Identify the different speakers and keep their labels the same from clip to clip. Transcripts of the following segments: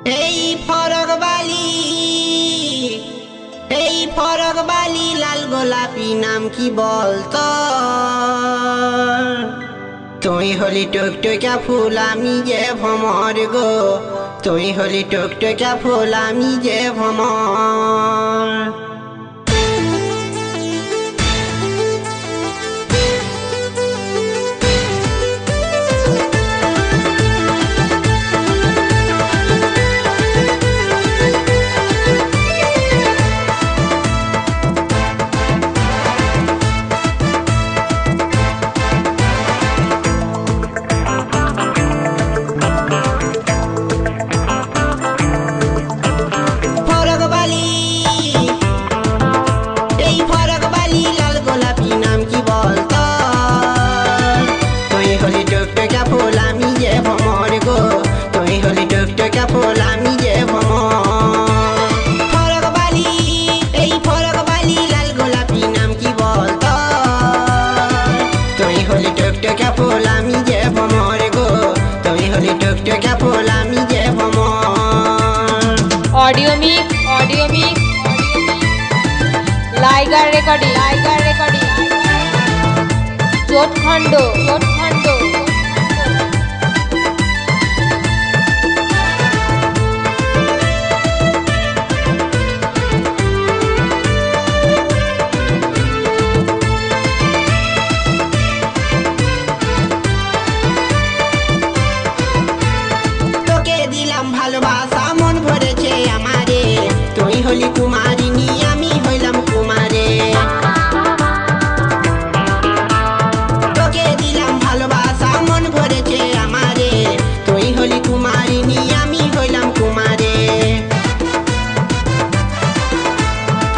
Speaker 1: এই ফরক বালি লাল গোলাপি নাম কি বলতো? তুই হলি টুকটুকা ফুল আমি যে ভ্রমর গো, তুই হলি টুকটুকা ফুল আমি যে ভ্রমর।
Speaker 2: ऑडियो मिक्स लाइगर रिकॉर्डिंग चोटखंड
Speaker 1: তোকে দিলাম ভালোবাসা মন ভরেছে আমারে, তুই হলি কুমারিনী আমি হইলাম কুমারে। তোকে দিলাম ভালোবাসা মন ভরেছে আমারে, তুই হলি কুমারিনী আমি হইলাম কুমারে।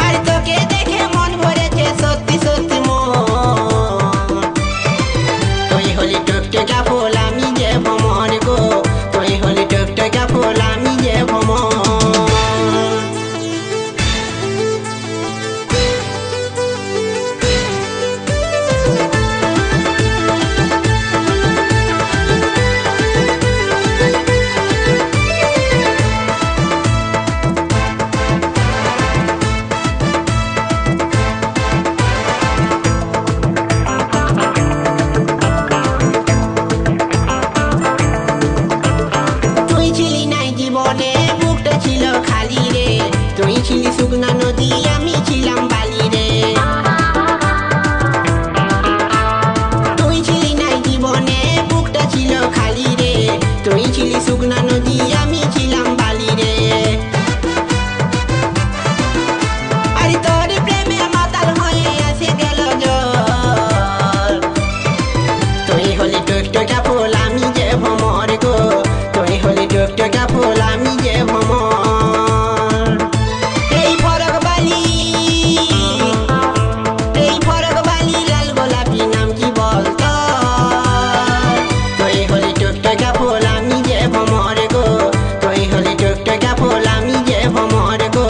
Speaker 1: আর তোকে দেখে মন ভরেছে সত্যি সত্যি মন, তুই হলি টুকটুকা ফুল আমি যে ভ্রমর গো, তুই হলি টুকটুকা ফুল আমি যে ভ্রমর। তুই ছিলি নাই জীবনে বুকটা ছিল খালি রে, তুই ছিলি শুকনা নদী আমি ছিলাম বালি রে। তুই ছিলি নাই জীবনে বুকটা ছিল খালি রে, তুই ছিলি শুকনা নদী আমি ছিলাম বালি রে। আরে তোর প্রেমে মাতাল হয়ে এসে গেল জল, তুই হলি টুকটুকা ফুল আমি যে ভ্রমর গো, তুই হলি টুকটুকা ফুল আমি যে ভ্রমর। এই ফরক বালি লাল গোলাপি নাম কি বলতো? তুই হলি টুকটুকা ফুল আমি যে ভ্রমর গো, তুই হলি টুকটুকা ফুল আমি যে ভ্রমর গো,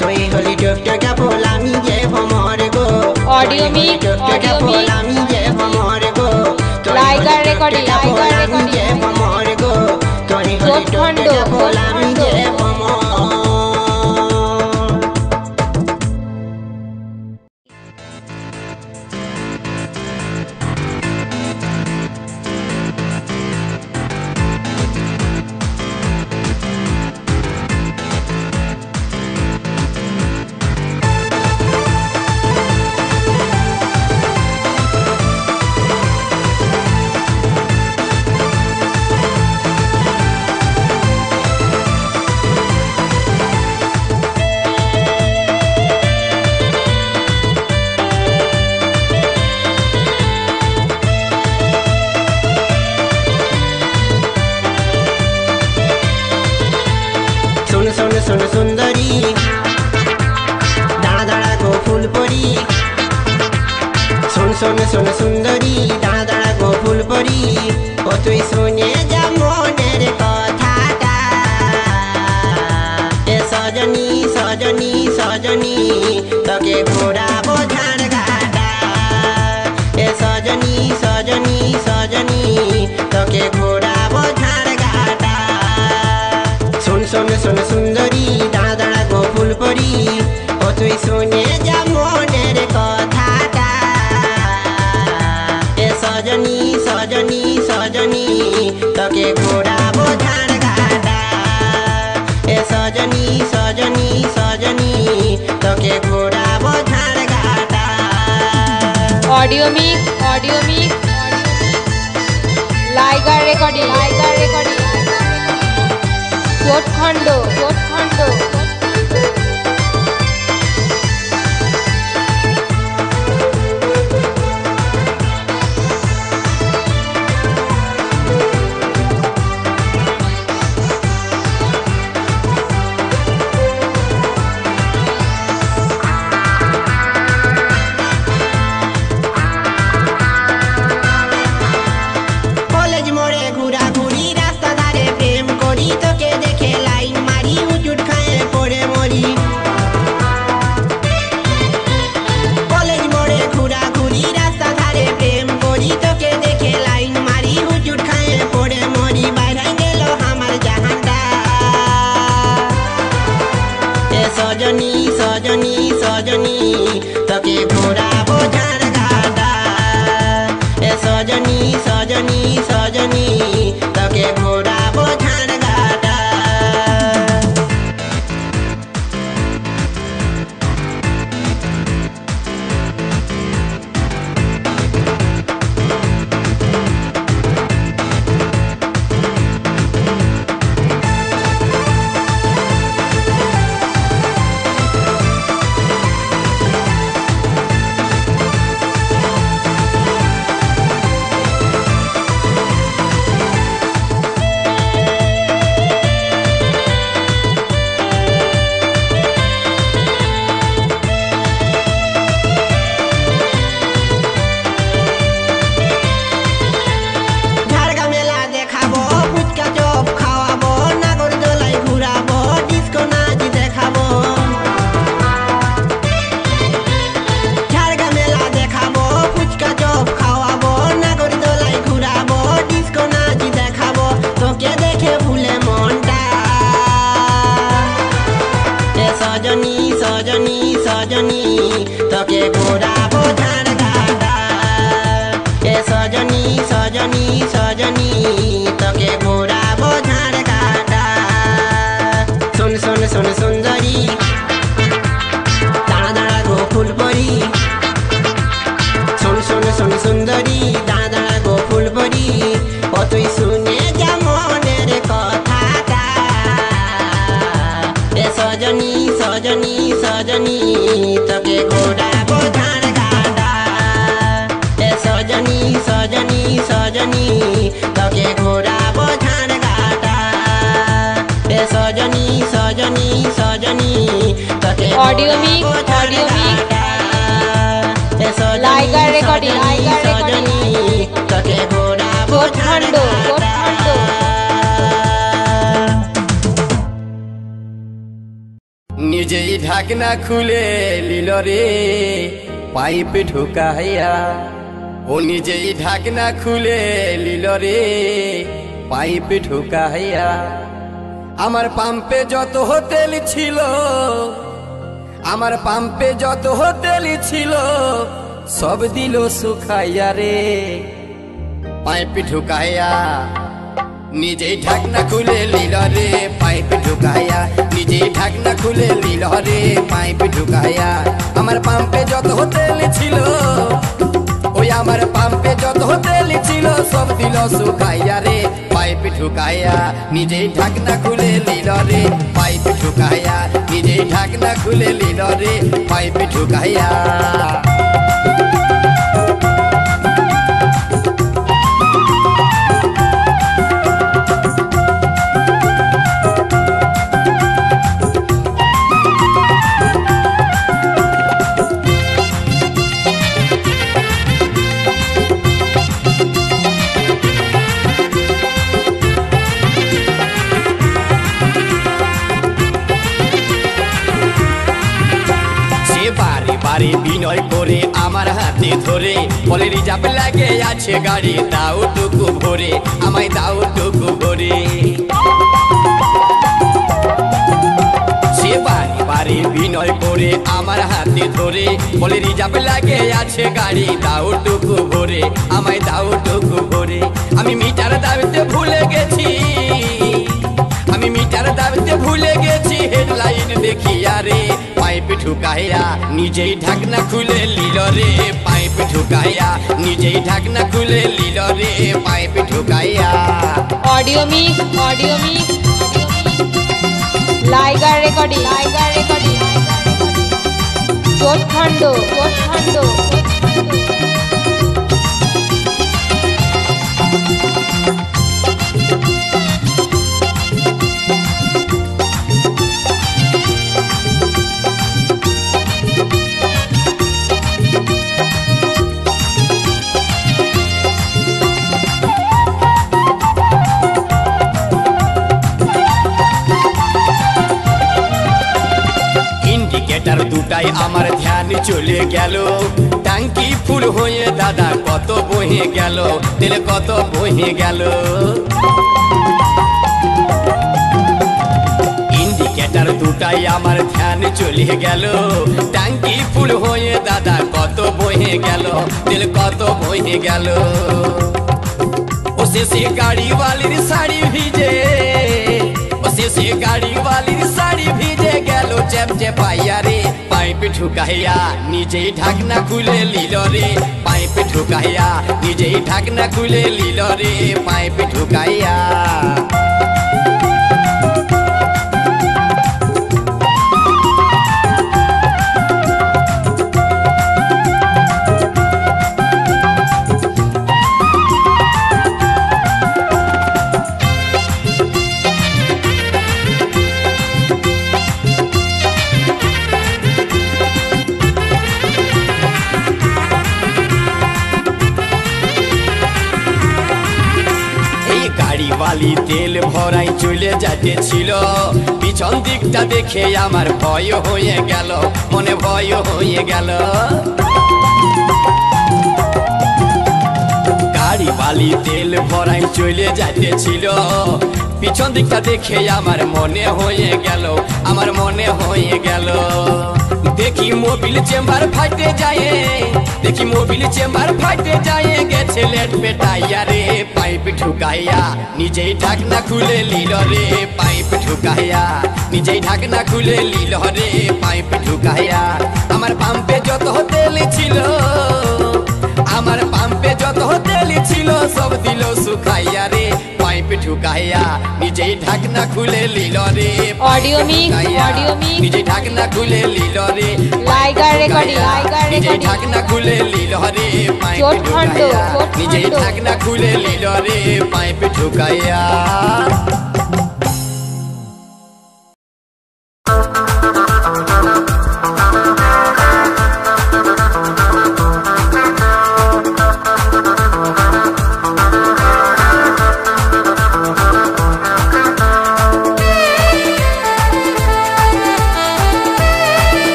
Speaker 1: তুই হলি টুকটুকা ফুল আমি যে ভ্রমর গো।
Speaker 2: ऑडियो मिक्स
Speaker 1: আমি যে ভ্রমর গো,
Speaker 2: लाइगर रिकॉर्डिंग
Speaker 1: আমি যে ভ্রমর গো, তুই হলি টুকটুকা ফুল আমি যে ভ্রমর। सुन सुन सुन सुंदरी दाड़ा दाड़ा गो फूल परी, सुन सुन सुन सुंदरी दाड़ा दाड़ा गो फूल परी। ও তুই শুনে যা মনের কথাটা, এ সজনী সজনী সজনী তোকে ঘোরাবো ঝাড় ঘাটা, এ সজনী সজনী সজনী তোকে ঘোরাবো ঝাড় ঘাটা। सुन सुन শোন সুন্দরী দাঁড়া দাঁড়া গো ফুলপরি ও তুই শুনে যা মনের কথাটা এ সজনী সজনী সজনী তোকে ঘোরাবো ঝাড় ঘাটা এ সজনী সজনী সজনী তোকে ঘোরাবো ঝাড় ঘাটা
Speaker 2: অডিও মিক্স লাইগার রেকর্ডিং চোটখণ্ড
Speaker 1: কলেজ মোড়ে ঘুরাঘুরি রাস্তা ধারে প্রেম করি তোকে দেখে লাইন মারি উচুট খায়ে পড়ে মরি কলেজ মোড়ে ঘুরাঘুরি রাস্তা ধারে প্রেম করি তোকে দেখে লাইন মারি উচুট খায়ে পড়ে মরি বাইরে গেল আমার জাহানটা এ সজনী সজনী সজনী তোকে ঘোরাবো ঝাড় ঘাটা এ সজনী সজনী সজনী তোকে ঘোরাবো ঝাড় ঘাটা ঝাড়গা মেলা দেখাবো ফুচকা চপ খাওয়াবো নাগরদোলায় ঘুরাবো ডিস্কো নাচ দেখাবো ঝাড়গা মেলা দেখাবো ফুচকা চপ খাওয়াবো নাগরদোলায় ঘুরাবো ডিস্কো নাচ দেখাবো তোকে দেখে ভুলে মনটা এ সজনী সজনী সজনী তোকে ঘোরাবো ঝাড় ঘাটা এ সজনী সজনী সজনী তোকে ঘোরাবো ঝাড় ঘাটা শোন শোন শোন সুন্দরী দাঁড়া দাঁড়া গো ফুলপরি শোন শোন শোন সুন্দরী দাঁড়া দাঁড়া গো ফুলপরি ও তুই শুনে যা মনের কথাটা এ সজনী সজনী সজনী তোকে ঘোরাবো ঝাড় ঘাটা এ সজনী সজনী সজনী তোকে ঘোরাবো ঝাড় ঘাটা এ সজনী সজনী সজনী তোকে
Speaker 2: অডিও মিক্স,
Speaker 1: ঘোরাবো ঝাড়
Speaker 2: অডিও মিক্স।
Speaker 1: ঘাটা। এ সজনী
Speaker 2: লাইগার রেকর্ডিং,
Speaker 1: সজনী
Speaker 2: লাইগার
Speaker 1: সজনী তোকে ঘোরাবো ঝাড়
Speaker 2: চোটখণ্ড
Speaker 1: ঘাটা।
Speaker 3: নিজেই ঢাকনা খুলে লিল রে পাইপ ঢুকাইয়া ও নিজেই ঢাকনা খুলে লিল রে পাইপ ঢুকাইয়া আমার পাম্পে যত তেল ছিল আমার পাম্পে যত তেল ছিল সব দিল শুকাইয়া রে পাইপ ঢুকাইয়া নিজেই ঢাকনা খুলে লিল রে পাইপ ঢুকাইয়া নিজেই ঢাকনা খুলে লিল রে পাইপ ঢুকাইয়া আমার পাম্পে যত তেল ছিল ওই আমার পাম্পে যত তেল ছিল সব দিল শুকাইয়া রে পাইপ ঢুকাইয়া নিজেই ঢাকনা খুলে লিল রে পাইপ ঢুকাইয়া নিজেই ঢাকনা খুলে লিল রে পাইপ ঢুকাইয়া বারে বিনয় করে আমার হাতে ধরে বলে রিজার্ভ লাগে আছে গাড়ি দাও টুকু ভরে আমায় দাও টুকু ভরে হাতে ধরে বলে রিজার্ভ লাগে আছে গাড়ি দাও টুকু ভরে আমায় দাও টুকু ভরে আমি মিটার দাবিতে ভুলে গেছি আমি মিটার দাবিতে ভুলে গেছি হেডলাইন দেখি আরে পাইপ ঢুকাইয়া নিজেই ঢাকনা খুলে লিল রে পাইপ ঢুকাইয়া নিজেই ঢাকনা খুলে লিল রে পাইপ ঢুকাইয়া
Speaker 2: অডিও মিক্স লাইগার রেকর্ডিং চোটখণ্ড
Speaker 3: ইন্ডিকেটর দুটাই আমার ধ্যান চলে গেল ট্যাঙ্কি ফুল হয়ে দাদা কত বহে গেল তেল কত বহে গেল ইন্ডিকেটর দুটাই আমার ধ্যান চলে গেল ট্যাঙ্কি ফুল হয়ে দাদা কত বহে গেল তেল কত বহে গেল ও শেষে গাড়ি वाली শাড়ি ভিজে ও শেষে গাড়ি वाली শাড়ি ভিজে গেল চেপচে পাইয়া রে পাইপ ঢুকাইয়া নিজেই ঢাকনা খুলে লিল রে পাইপ ঢুকাইয়া নিজেই ঢাকনা খুলে লিল রে পাইপ ঢুকাইয়া वाली तेल भराई चले जाते छिलो पिछन दिकटा देखे आमार भय होये गेल मने भय होये गेल गाड़ी वाली तेल भराई चले जाते छिलो पिछन दिकटा देखे आमार मने होये गेल आमार मने होये गेल देखी मोबिल चेम्बर फाटे जाए देखी मोबिल चेम्बर फाटे जाए गेছে लेट पेटाइया रे पाइप ढुकाइया নিজেই ঢাকনা খুলে লিল রে পাইপ ঢুকাইয়া নিজেই ঢাকনা খুলে লিল রে পাইপ ঢুকাইয়া আমার পাম্পে যত তেল ছিল আমার পাম্পে যত তেল ছিল সব দিল শুকাইয়া রে পাইপ ঢুকাইয়া নিজেই ঢাকনা খুলে লিল রে
Speaker 2: অডিও মিক্স
Speaker 3: নিজেই ঢাকনা খুলে লিল রে
Speaker 2: লাইগার রেকর্ডিং
Speaker 3: নিজেই ঢাকনা খুলে লিল রে পাইপ
Speaker 2: চোটখণ্ড
Speaker 3: ঢুকাইয়া নিজেই ঢাকনা খুলে লিল রে পাইপ ঢুকাইয়া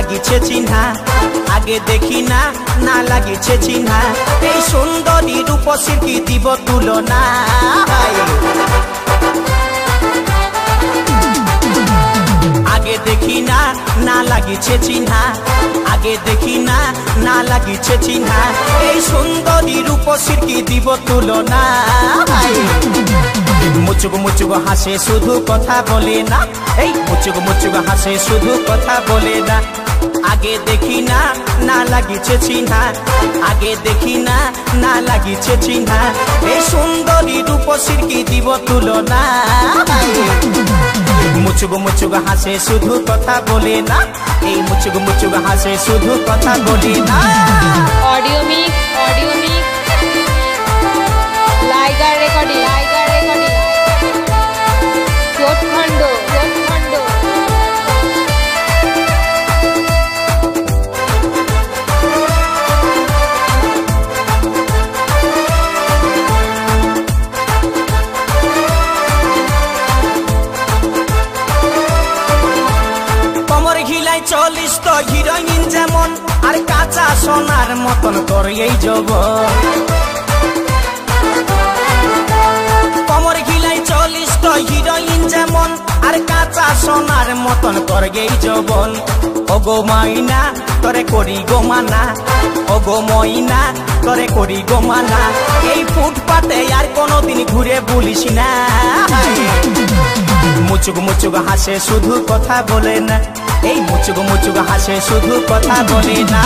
Speaker 1: লাগিছে চিহ্না আগে দেখি না না লাগিছে চিহ্না এই সুন্দরী রূপসীর কি দিব তুলনা আগে দেখি না না লাগিছে চিহ্না আগে দেখি না না লাগিছে চিহ্না এই সুন্দরী রূপসীর কি দিব তুলনা মুচুক মুচুক হাসে শুধু কথা বলে না এই মুচুক মুচুক হাসে শুধু কথা বলে না আগে দেখি না না লাগিছে চিহ্না আগে দেখি না না লাগিছে চিহ্না এই সুন্দরী রূপসীর কি দিব তুলনা মুচুক মুচুক হাসে শুধু কথা বলে না এই মুচুক মুচুক হাসে শুধু কথা বলে না
Speaker 2: অডিও মিক্স লাইগার রেকর্ডিং
Speaker 4: আর কাঁচা সোনার মতন তোর এই যৌবন কমর ঘিলাই চলিস তো হিরোইন যেমন আর কাঁচা সোনার মতন তোর এই যৌবন ওগো মাইনা তোরে করি গো মানা ওগো মইনা তোরে করি গো মানা এই ফুটপাতে আর কোনোদিন ঘুরে বলিস না মুচুক মুচুক হাসে শুধু কথা বলে না এই মুচুক মুচুক হাসে শুধু কথা বলে না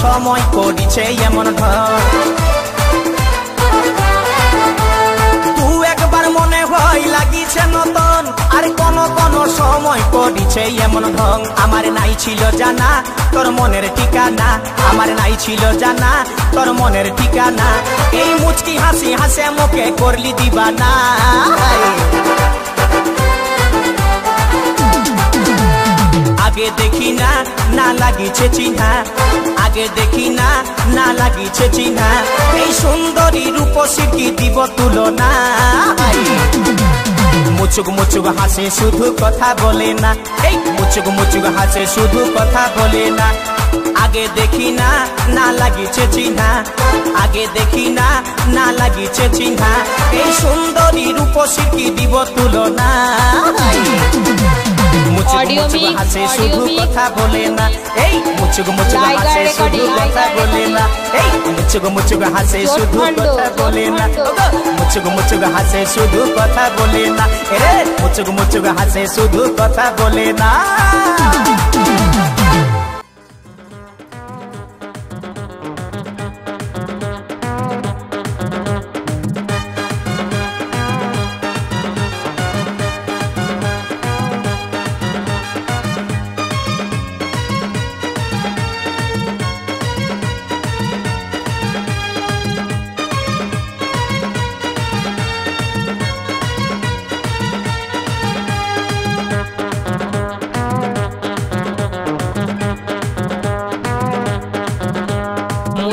Speaker 4: সময় করিছে এমন তুই একবার মনে হয় লাগিছে নতুন আর কোন কোন সময় করিছে এমন ঢং আমার নাই ছিল জানা তোর মনের ঠিকানা আমার নাই ছিল জানা তোর মনের ঠিকানা এই মুচকি হাসি হাসে মুখে করলি দিবানা আগে দেখি না না লাগিছে চিহ্না আগে দেখি না না লাগিছে চিহ্না এই সুন্দরী রূপসী কি দিব তুলনা মুচুক মুচুক হাসে শুধু কথা বলে না এই মুচুক মুচুক হাসে শুধু কথা বলে না আগে দেখি না না লাগিছে চিহ্না আগে দেখি না না লাগিছে চিহ্না এই সুন্দরী রূপসী কি দিব তুলনা মুচুক মুচুক হাসে শুধু কথা বলে না এই মুচুক মুচুক হাসে শুধু কথা বলে না এই মুচুক মুচুক হাসে শুধু কথা বলে না মুচুক মুচুক হাসে শুধু কথা বলে না রে মুচুক মুচুক হাসে শুধু কথা বলে না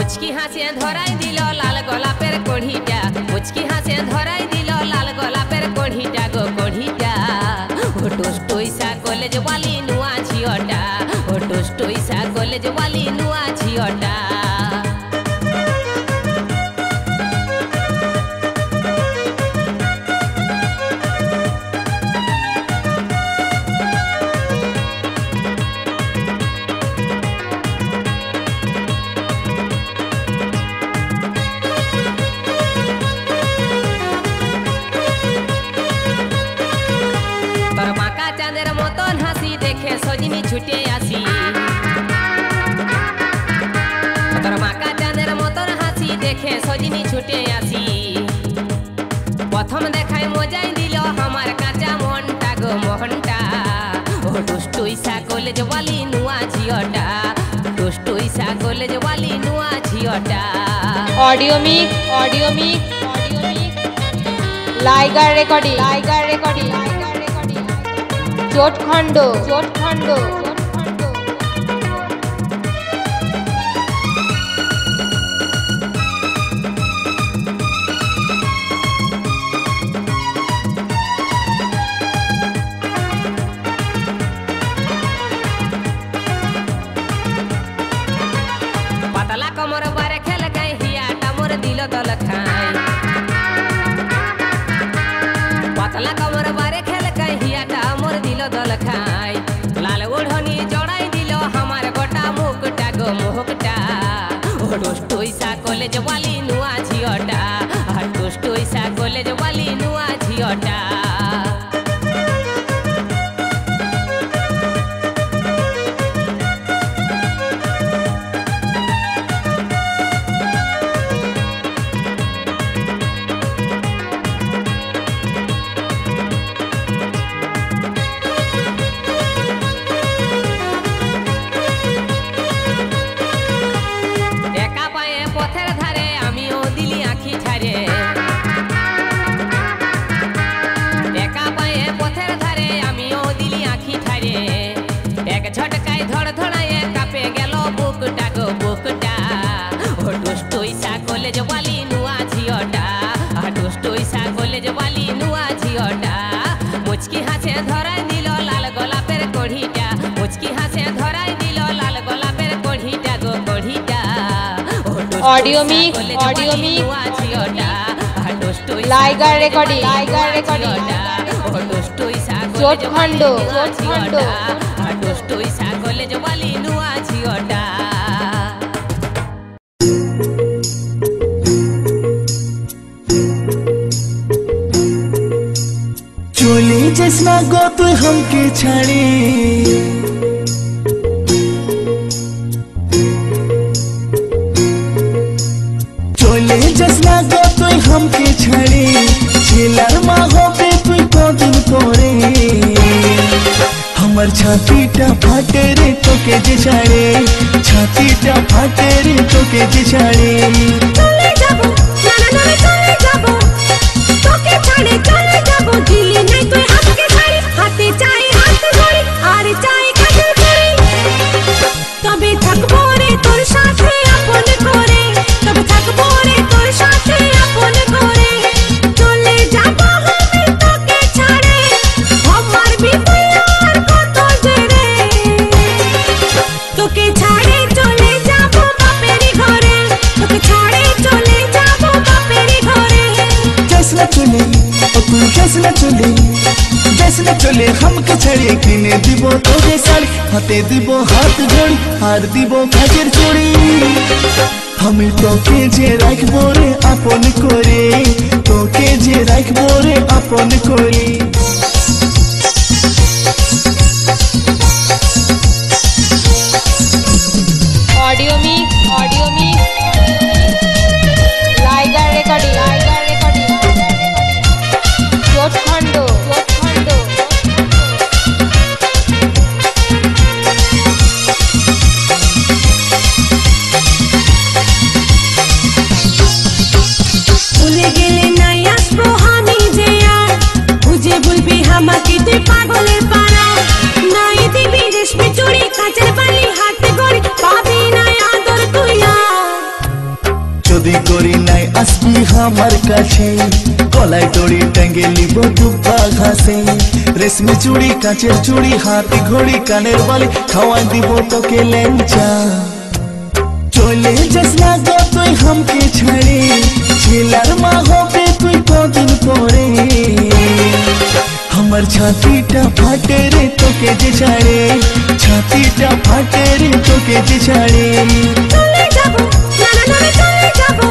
Speaker 5: মুচকি হাসে ধরাই দিল লাল গোলাপের কড়িটা মুচকি হাসে ধরাই দিল লাল গোলাপের কড়িটা গো কড়িটা ও টুসটুইসা কলেজ वाली নুয়া ঝিওটা ও টুসটুইসা কলেজ वाली নুয়া ঝিওটা সজনী ছুটে আসি তোর মাকা চাঁদের মতন হাসি দেখে সজনী ছুটে আসি প্রথম দেখায় মজাই দিল আমার কাঁচা মনটা গো মোহনটা ও টুসটুইসা কলেজ वाली নুয়া ঝিওটা টুসটুইসা কলেজ वाली নুয়া ঝিওটা
Speaker 2: ऑडियो मिक लाइगार रेकर्डिंग चोटखंड
Speaker 5: पतला कमर बारे खेल गए हिया टामर दिल दल खाए पतला कमर बारे खेल गए हिया टामर दिल दल खाए लाल ओढ़नी जड़ाई दिल हमार गोटा मुकटा गो मुहकटा ओ टुसटुइसा कॉलेज वाली नुआ झियोटा কলেজ বালি নুয়া ঝিওটা झटकाय धड़ धड़ाए कापे गेलो बुकटा गो बुकटा दुष्टोइसा कॉलेज वाली नुआ झियोटा दुष्टोइसा कॉलेज वाली नुआ झियोटा मुचकी हाथे धराय दिलो लाल गोलापेर कोढ़ीटा मुचकी हाथे धराय दिलो लाल गोलापेर कोढ़ीटा गो कोढ़ीटा
Speaker 2: ऑडियो मिक्स
Speaker 5: नुआ झियोटा दुष्टोइसा
Speaker 2: लाइगर रिकॉर्डिंग
Speaker 5: दुष्टोइसा
Speaker 2: जोटखंड
Speaker 5: दुष्टोइसा कॉलेज वाली नुआ झियोटा
Speaker 6: चोली जैसा गो तू हमके छाड़ी चोली जैसा गो तू हमके छाड़ी झेलर माहो पे तू को दिन तोरे हमर छातीटा फाटे रे तो के जे छाड़े छातीटा फाटे रे तो के जे छाड़े
Speaker 7: चले जाबो नाना नाना चले जाबो तो के छाड़े चले जाबो दिली नहीं तो हाथ के छाड़ी हाथे चाहे हाथ धरे आरे चाहे काजल करे तबे थकबो रे तोर साथे अपन करे तबे थकबो रे तोर साथे अपन करे चले जाबो हम तो के छाड़े हमार भी तैयार को तो जरे तो के छाड़े चले जाबो बापेरी घरे तो के छाड़े चले जाबो बापेरी घरे
Speaker 6: जैसना चले ओ तू जैसना चले हमके छड़े किने दिबो तोरे साड़ी हाथे दिबो हाथ घड़ी हार दिबो काजेर चूड़ी हमें तोके जे राखबो रे आपन करे तोके जे राखबो रे आपन करे
Speaker 2: ऑडियो मिक्स लाइगर रिकॉर्डिंग जोटखंड
Speaker 7: ভুলে গেলে নাই আসবো আমি যে আর বুঝে বলবি আমাকে তুই পাগলের পাড়া নাই দিবি রেশমি চুড়ি কাচের বালি হাতে গড়ি পাবি না আদর তুই
Speaker 6: যদি করি নাই আসবি আমার কাছে গলায় দড়ি টাঙ্গে লিব দুব্বা ঘাসে রেশমি চুড়ি কাঁচের চুড়ি হাতে ঘড়ি কানের বালি খাওয়াই দিব তোকে লেঞ্চা চলে যাস না গো তুই हमके ছাড়ে ছেলার মা হবে তুই কদিন পরে हमर छातीटा फाटे रे তোকে যে ছাড়ে ছাতিটা ফাটে রে তোকে যে ছাড়ে
Speaker 7: চলে যাবো নানা নানা চলে যাবো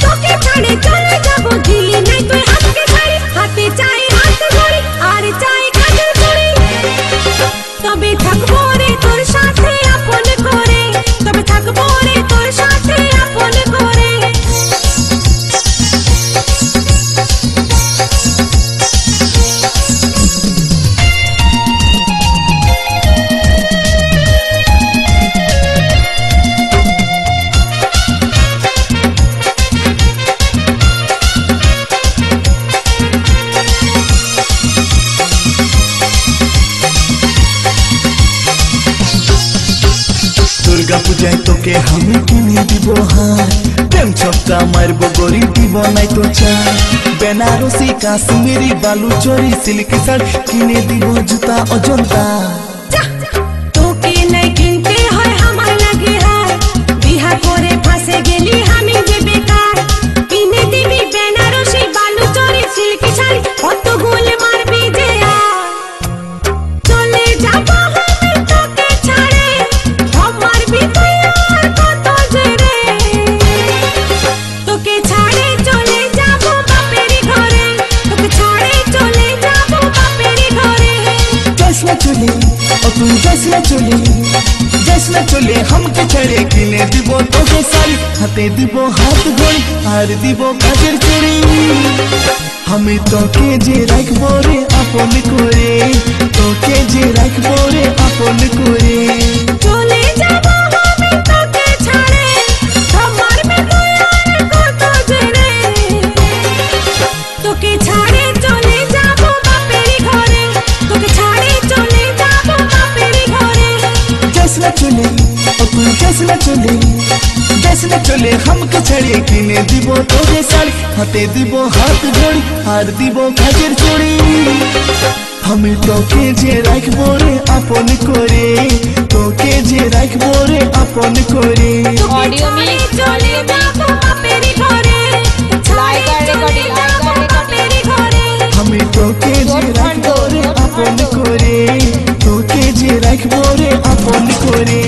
Speaker 7: তোকে ছাড়ে চলে যাবো দিলি নাই তুই হাতকে ছাড়ি হাতে চাই হাত ধরি আর চাই কাজল করি তবে থাকবো রে তোর সাথে আপন করে তবে থাকবো রে তোর সাথে আপন করে
Speaker 6: दुर्गा पूजाय তোকে আমি কিনে দিব হার প্রেম ছক্কা মারবো গরি দিব নাই তো চা বেনারসি কাশ্মীরি বালু চরি সিল্ক শাড়ি কিনে দিব জুতা অজন্তা
Speaker 7: তোকে নাই কিনতে হয় আমার লাগে হার বিহা করে ফাঁসে গেলি আমি যে বেকার কিনে দিবি বেনারসি বালু চরি সিল্ক শাড়ি কত গোল মারবি যে চলে যাবো আমি তোকে ছাড়ে আমার भी तैयार কত জেরে তোকে ছাড়ে চলে যাবো বাপেরি
Speaker 6: तू जैसे चले हमके छड़े किने दिबो तोके सारी हाथे दिबो हाथ घोड़ी आर दिबो काजर चूड़ी हमें तोके जे राखबो रे आपन करे तोके जे राखबो रे आपन करे
Speaker 7: चले जाबो আমি তোকে ছাড়ে তোমার মে দয়ার কত জেরে তোকে ছাড়ে চলে যাবো বাপের ঘরে তোকে ছাড়ে চলে যাবো বাপের ঘরে
Speaker 6: जैसे चले तू जैसे चले हमके छड़े किने दिबो तोके साड़ी हाथे दिबो हाथ घोड़ी आर दिबो काजर चूड़ी हमें तोके जे राखबो रे आपन करे तोके जे राखबो रे आपन करे
Speaker 2: ऑडियो मिक्स
Speaker 7: চলে যাবো বাপের ঘরে
Speaker 2: লাইগার রেকর্ডিং
Speaker 6: हमें तोके जे राखबो रे आपन करे तोके जे राखबो रे आपन करे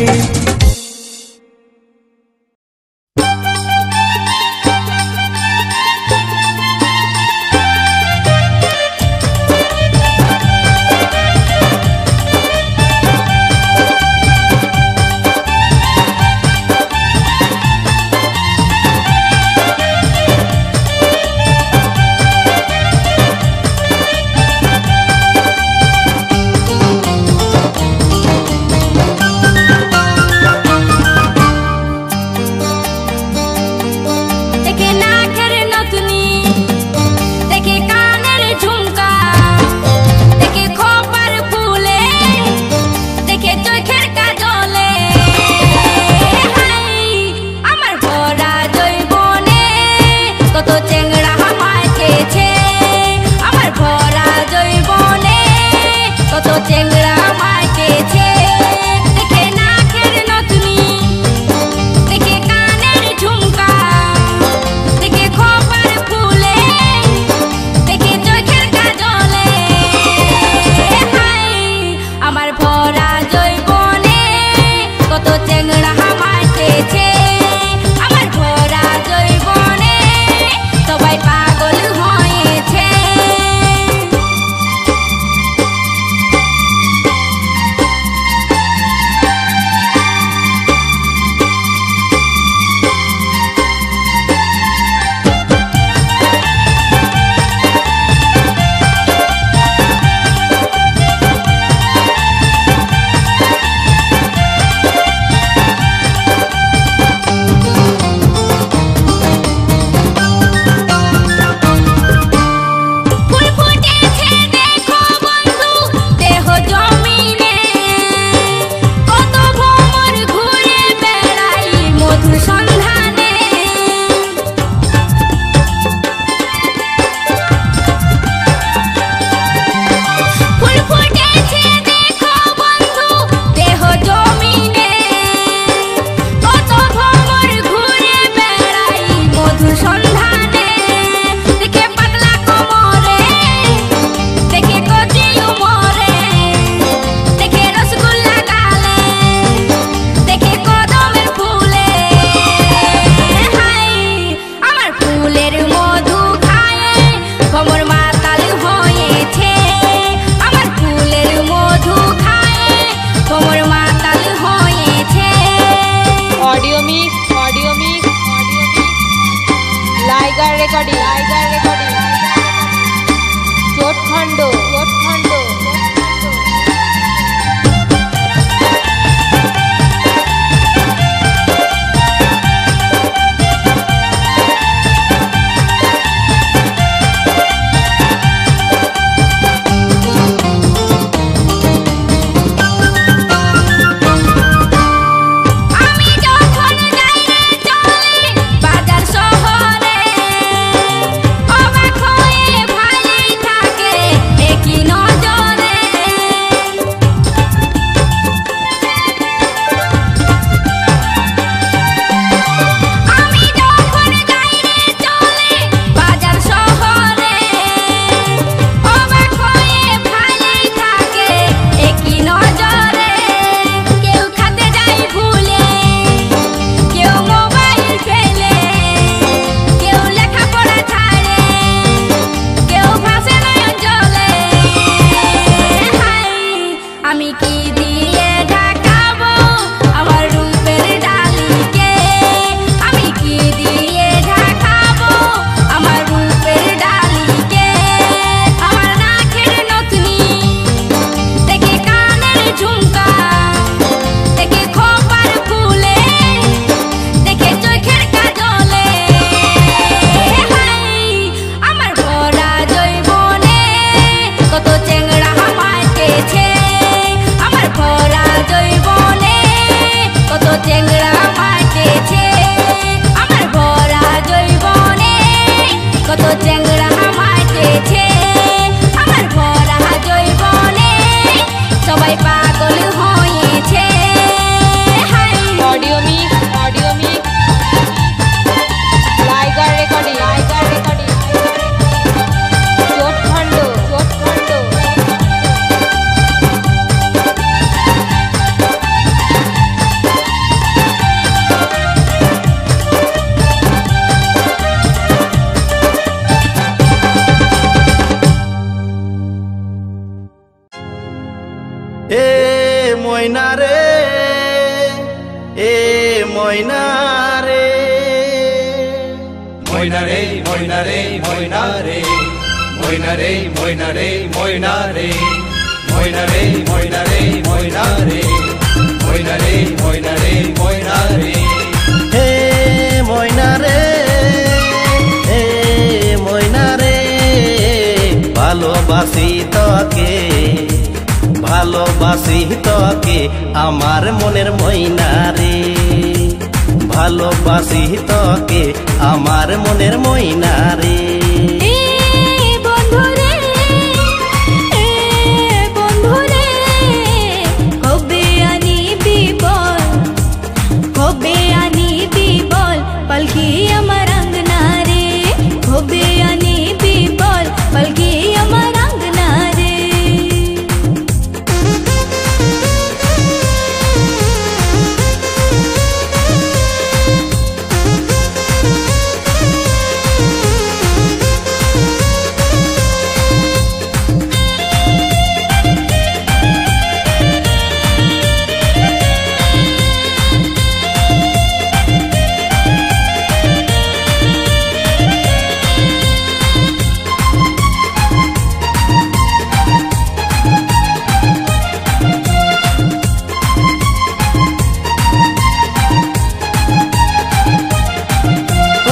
Speaker 6: এ ময়না রে, এ ময়না রে,
Speaker 8: ময়না রে ময়না রে ময়না রে, ময়না রে ময়না রে ময়না রে, ময়না রে ময়না রে ময়না রে, ময়না রে ময়না রে ময়না রে।
Speaker 6: হে ময়না রে, হে ময়না রে, ভালোবাসি তোকে, ভালোবাসি তোকে আমার মনের ময়না রে, ভালোবাসি তোকে আমার মনের ময়না রে।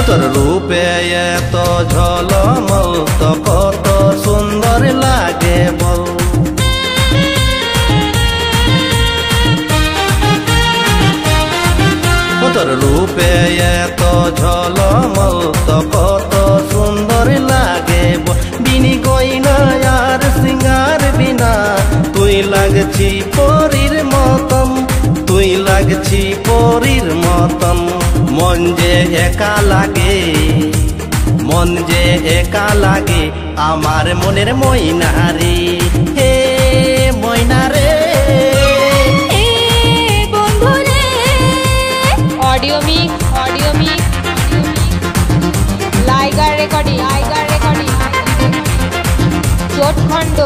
Speaker 6: তোর রূপে এত ঝলমল তো কত সুন্দর লাগে বল, তোর রূপে এত ঝলমল তো কত সুন্দর লাগে বল। বিনি গয়না আর সিঙ্গার বিনা তুই লাগছি পরীর মতন, তুই লাগছি পরীর মতন। মন যে একা লাগে, মন যে একা লাগে আমার মনের ময়না রে, হে ময়না রে।
Speaker 2: অডিও মিক্স লাইগার রেকর্ডিং জোটখণ্ড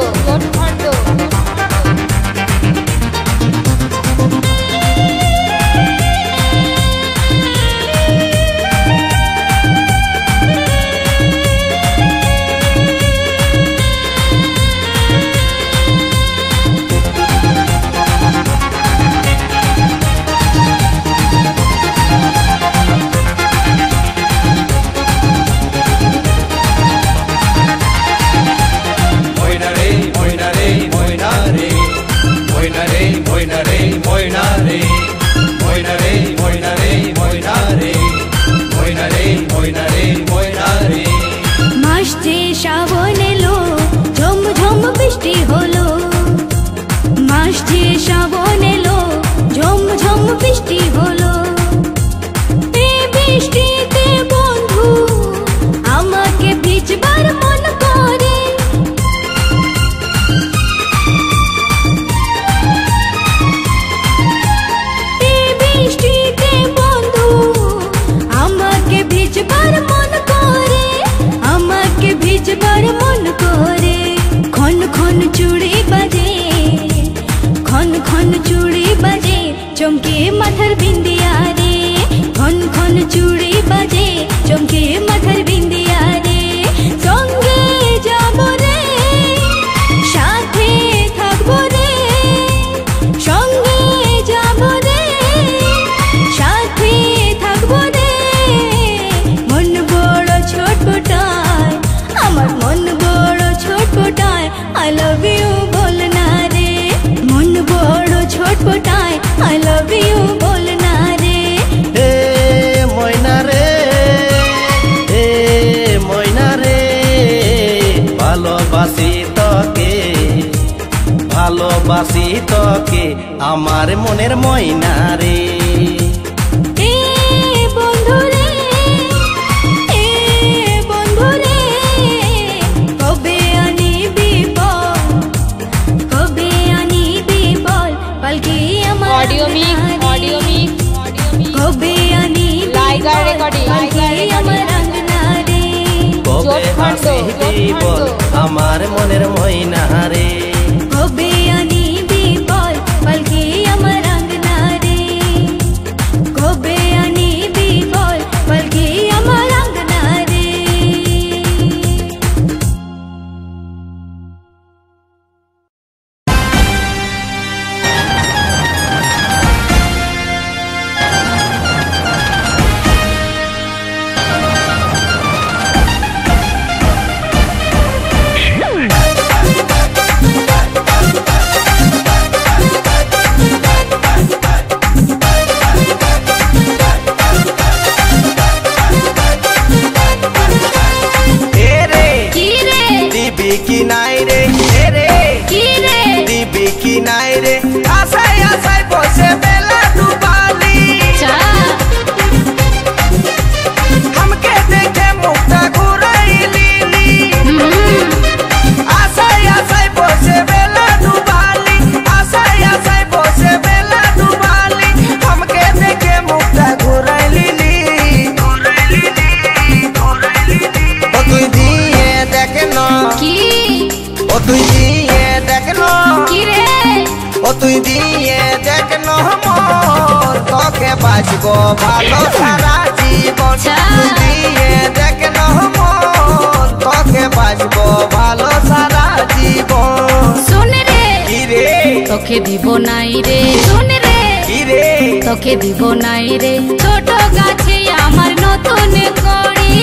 Speaker 7: চমকে মাথার বিন্দিয়া রে, খন খন চুড়ি বাজে চমকে মাথার বিন্দিয়া রে। সঙ্গে যাব রে, সাথে থাকবো রে, সঙ্গে যাব রে, সাথে থাকবো রে। মন বড় ছটপটায়, আমার মন বড় ছটপটায়, আই লাভ ইউ বল না রে। মন বড় ছটপটায়, I love you बोलना रे।
Speaker 6: হে ময়না রে, হে ময়না রে, ভালোবাসি তোকে, ভালোবাসি তোকে আমার মনের ময়না রে।
Speaker 2: ऑडियो मिक्स लाइगार রেকর্ডিং
Speaker 6: কবে আসিবি বল আমার মনের ময়না রে।
Speaker 7: কবে আনিবি বল
Speaker 4: দেখনো
Speaker 7: কি রে
Speaker 4: ও তুই দিয়ে দেখনো মন তোকে বাঁচবো ভালো সারা জীবন তুই দিয়ে দেখনো মন তোকে বাঁচবো ভালো সারা জীবন
Speaker 7: শুন রে
Speaker 4: কি রে
Speaker 7: তোকে দিব নাই রে শুন রে
Speaker 4: কি রে
Speaker 7: তোকে দিব নাই রে ছোট গাছে আমার নতুন কড়ি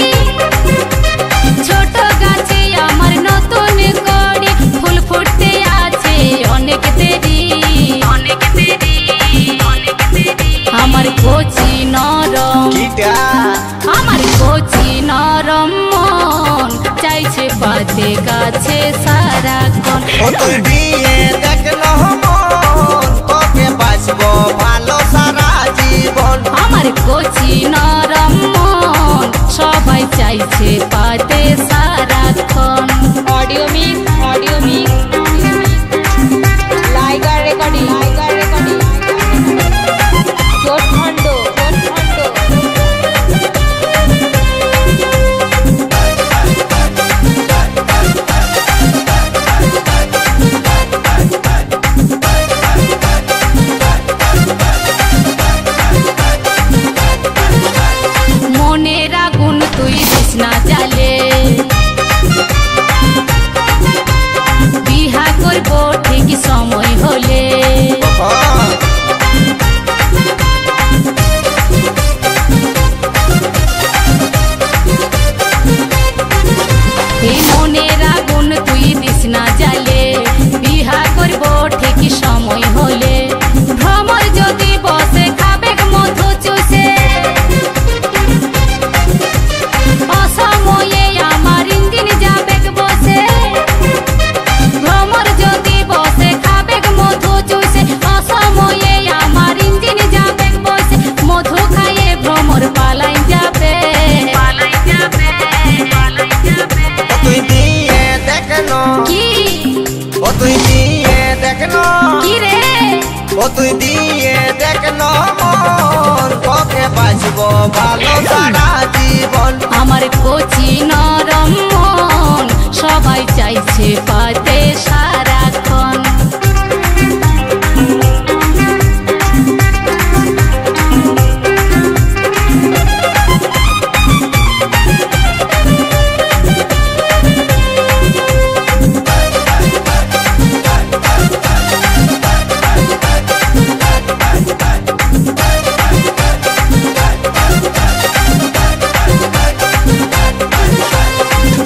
Speaker 7: ছোট গাছে আমার নতুন কড়ি ফুল ফুটতে আছে অনেক দেরি অনেক দেরি অনেক দেরি আমার কচি নরম
Speaker 4: কিটা
Speaker 7: আমার কচি নরম মন চাইছে পাতে গাছে সারাক্ষণ
Speaker 4: ও তুই দিয়ে দেখনো মন তোকে বাঁচবো ভালো সারা জীবন
Speaker 7: আমার কচি নরম মন সবাই চাইছে পাতে সারাক্ষণ
Speaker 2: অডিও মিক্স লাইগার রেকর্ডিং জোটখণ্ড
Speaker 7: মনের আগুন তুই দিস না জ্বালে বিহা করব ঠিক সময় হলে এই মনের আগুন তুই দিস না জ্বালে বিহা করব ঠিক সময় হলে ভ্রমর যদি বসে খাবে মধু চুষে অসময়ে আমার ইঞ্জিন যাবে বসে ভ্রমর যদি বসে খাবে মধু চুষে অসময়ে আমার ইঞ্জিন যাবে বসে মধু খাইয়ে ভ্রমর পালাই যাবে পালাই যাবে পালাই যাবে
Speaker 4: তুই দিয়ে দেখনো
Speaker 7: কি
Speaker 4: ও তুই দিয়ে দেখনো
Speaker 7: কি রে
Speaker 4: ও তুই দিয়ে দেখনো মন তোকে বাঁচবো ভালো সারা জীবন
Speaker 7: আমার কচি নরম মন সবাই চাইছে পাতে সারাক্ষণ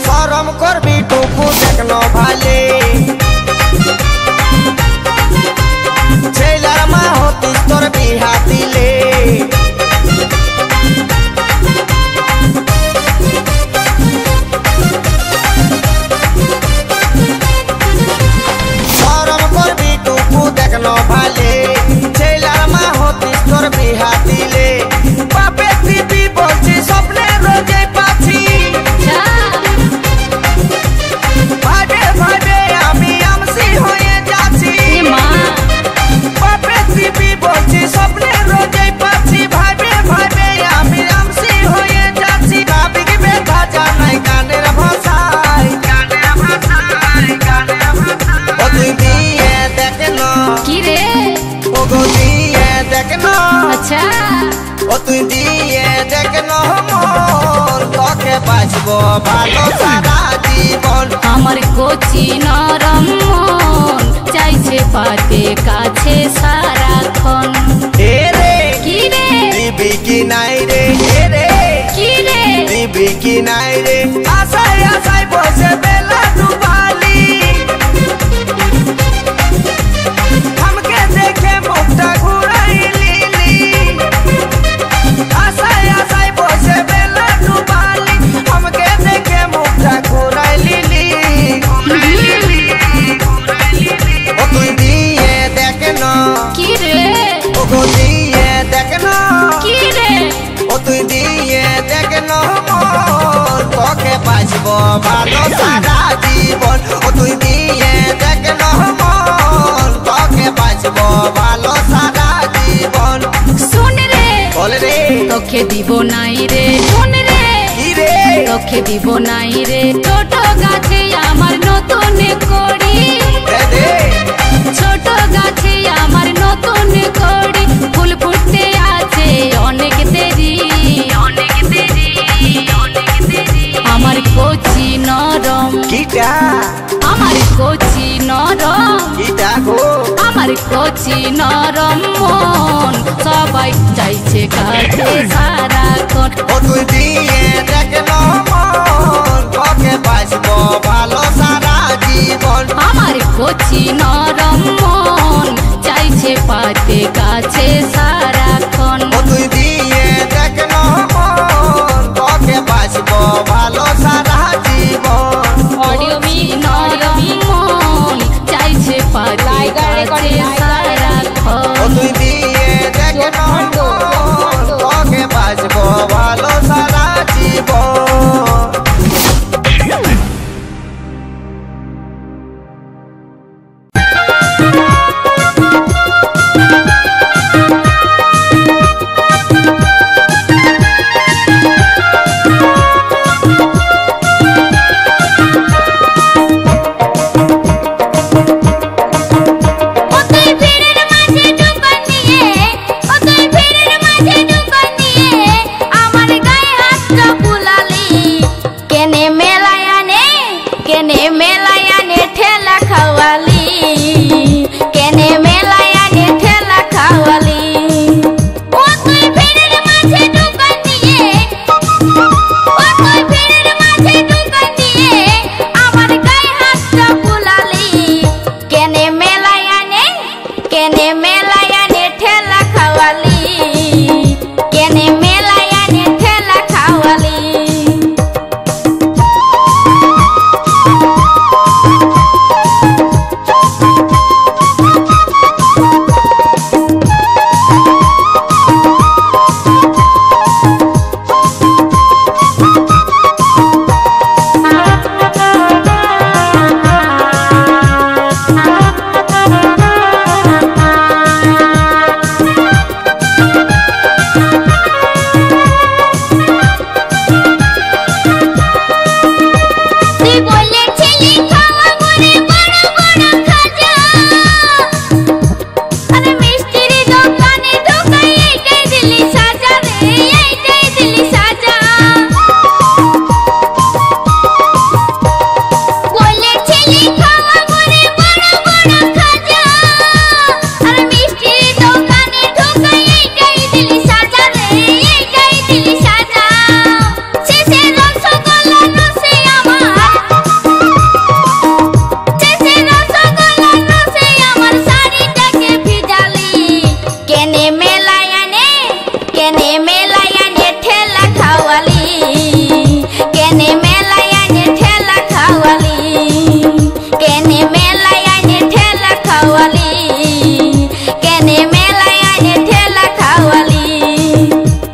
Speaker 4: শরম করবি টুকু দেখনো ভালে ছেলার মা হতিস তোর বিহা দিলে শরম করবি টুকু দেখনো ভালে ছেলার মা হতিস তোর বিহা দিলে বাপে দিবি বলছি স্বপ্নে রোজে পাচ্ছি ভাবে ভাবে আমি আমসি হয়ে যাচ্ছি
Speaker 7: মা
Speaker 4: বাপে দিবি বলছি স্বপ্নে রোজে পাচ্ছি ভাবে ভাবে আমি আমসি হয়ে যাচ্ছি গাবিক ব্যথা জানাই গানের ভাষায় গানের ভাষায় গানের ভাষায় ও তুই দিয়ে দেখনো
Speaker 7: কি রে
Speaker 4: ও গো দিয়ে দেখনো
Speaker 7: আচ্ছা
Speaker 4: ও তুই দিয়ে দেখনো মন তোকে বাঁচবো ভালো সারা জীবন
Speaker 7: আমার কচি নরম মন চাইছে পাতে কাছে সারাক্ষণ
Speaker 4: এ রে
Speaker 7: কি রে
Speaker 4: দিবি কি নাই রে এ রে
Speaker 7: কি রে
Speaker 4: দিবি কি নাই রে আশায় আশায় বসে বেলা ডুবালি আমাকে দেখে মুখটা ঘুরাই লিলি আশায় আশায় বসে বেলা ডুবালি আমাকে দেখে মুখটা ঘুরাই লিলি ও তুই দিয়ে দেখনো
Speaker 7: কি রে
Speaker 4: ও গো দিয়ে দেখনো
Speaker 7: কি রে
Speaker 4: ও তুই দিয়ে দেখনো মন তোকে বাঁচবো ভালো সারা জীবন ও তুই দিয়ে দেখনো মন তোকে বাঁচবো ভালো সারা জীবন
Speaker 7: শুন রে
Speaker 4: বল রে
Speaker 7: তোকে দিব নাই রে শুন রে
Speaker 4: কি রে
Speaker 7: তোকে দিব নাই রে ছোট গাছে আমার নতুন কড়ি
Speaker 4: দে দে
Speaker 9: কচি নরম
Speaker 3: ইটা গো
Speaker 9: আমার কচি নরম মন সবাই চাইছে কাছে সারাক্ষণ
Speaker 3: ও তুই দিয়ে দেখ মন তোকে বাঁচবো ভালো সারা জীবন
Speaker 9: আমার কচি নরম মন চাইছে পাতে কাছে সারাক্ষণ
Speaker 3: ও তুই দিয়ে দেখ মন তোকে বাঁচবো ভালো সারা জীবন
Speaker 2: অডিও মিক্স
Speaker 9: নরম মন চাইছে পাতে
Speaker 2: লাইগার রেকর্ডিং,
Speaker 9: কাছে সারাক্ষণ
Speaker 3: ও তুই দিয়ে দেখ মন তোকে বাঁচবো ভালো সারা জীবন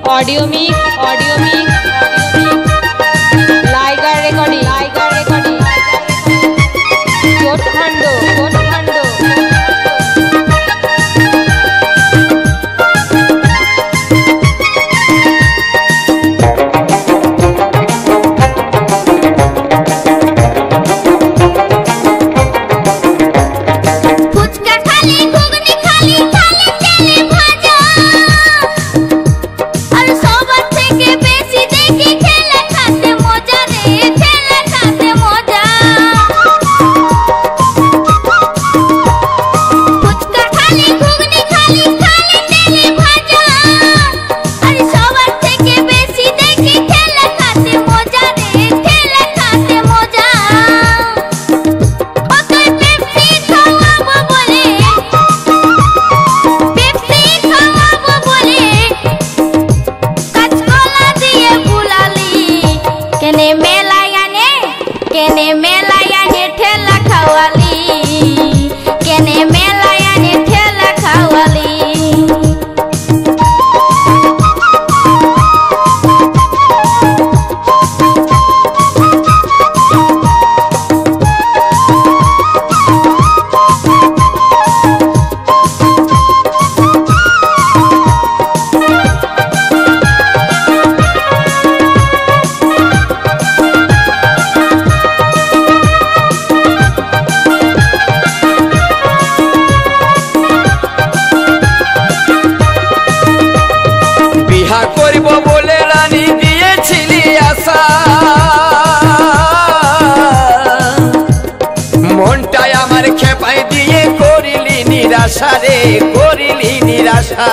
Speaker 2: ऑडियो मिक्स लाइगार रेकर्डिंग कोटखंड
Speaker 3: আমার খেপাই দিয়ে করিলি নিরাশা রে, করিলি নিরাশা।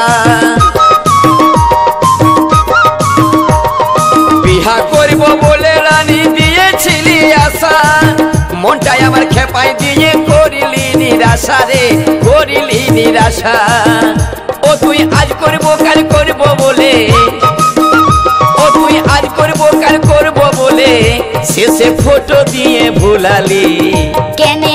Speaker 3: বিহা করব বলে রানী দিয়েছিলি আশা, মনটাই আমার খেপাই দিয়ে করিলি নিরাশা রে, করিলি নিরাশা। ও তুই আজ করবো কাল করবো বলে, ও তুই আজ করবো কাল করবো বলে শেষে ফটো দিয়ে ভুলালি।
Speaker 9: কেনে